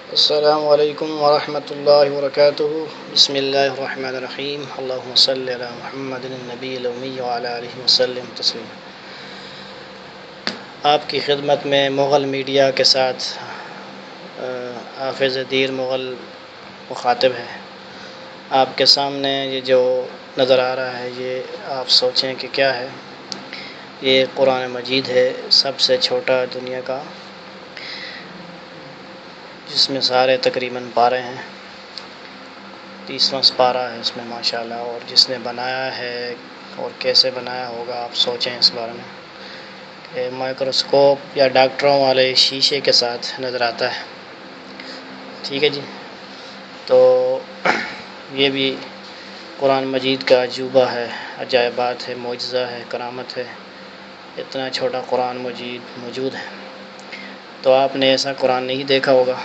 السلام علیکم ورحمۃ اللہ وبرکاتہ۔ بسم اللہ الرحمن الرحیم۔ اللہم صلی علی محمد النبی الامی وعلی آلہ وسلم تسلیما۔ آپ کی خدمت میں مغل میڈیا کے ساتھ حافظ دیر مغل مخاطب ہے۔ آپ کے سامنے یہ جو نظر آ رہا ہے یہ آپ سوچیں کہ کیا ہے۔ یہ قرآن مجید ہے، سب سے چھوٹا دنیا کا، جس میں سارے تقریباً پارے ہیں۔ 30واں پارہ ہے اس میں ماشاءاللہ، اور جس نے بنایا ہے اور کیسے بنایا ہوگا آپ سوچیں اس بارے میں کہ مائکروسکوپ یا ڈاکٹروں والے شیشے کے ساتھ نظر آتا ہے۔ ٹھیک ہے جی، تو یہ بھی قرآن مجید کا عجوبہ ہے، عجائبات ہے، معجزہ ہے، کرامت ہے۔ اتنا چھوٹا قرآن مجید موجود ہے، تو آپ نے ایسا قرآن نہیں دیکھا ہوگا۔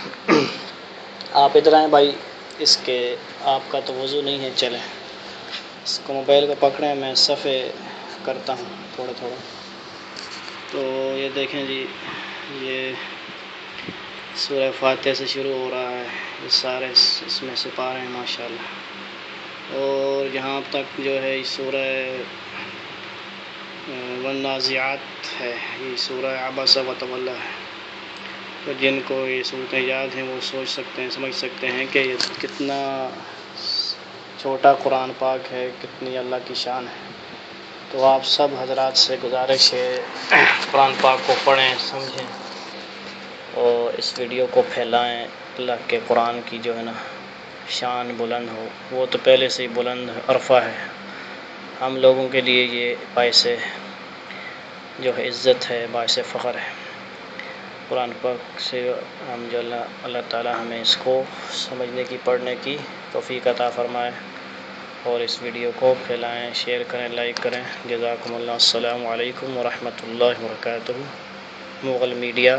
آپ ادھر آئیں بھائی، اس کے آپ کا تو وضو نہیں ہے، چلیں اس کو موبائل کو پکڑیں، میں صفحے کرتا ہوں تھوڑا تھوڑا۔ تو یہ دیکھیں جی، یہ سورہ فاتحہ سے شروع ہو رہا ہے، یہ سارے اس میں سے پارے ہیں ماشاءاللہ، اور یہاں تک جو ہے یہ سورہ والنازعات ہے، یہ سورہ عبس وتولی ہے۔ تو جن کو یہ صورتیں یاد ہیں وہ سوچ سکتے ہیں، سمجھ سکتے ہیں کہ یہ کتنا چھوٹا قرآن پاک ہے، کتنی اللہ کی شان ہے۔ تو آپ سب حضرات سے گزارش ہے قرآن پاک کو پڑھیں، سمجھیں اور اس ویڈیو کو پھیلائیں۔ اللہ کے قرآن کی جو ہے نا شان بلند ہو، وہ تو پہلے سے ہی بلند عرفہ ہے، ہم لوگوں کے لیے یہ باعث جو ہے عزت ہے، باعث فخر ہے۔ قرآن پاک سے ہم جو اللہ تعالی ہمیں اس کو سمجھنے کی، پڑھنے کی توفیق عطا فرمائے، اور اس ویڈیو کو پھیلائیں، شیئر کریں، لائک کریں۔ جزاکم اللہ۔ السلام علیکم ورحمۃ اللہ وبرکاتہ۔ مغل میڈیا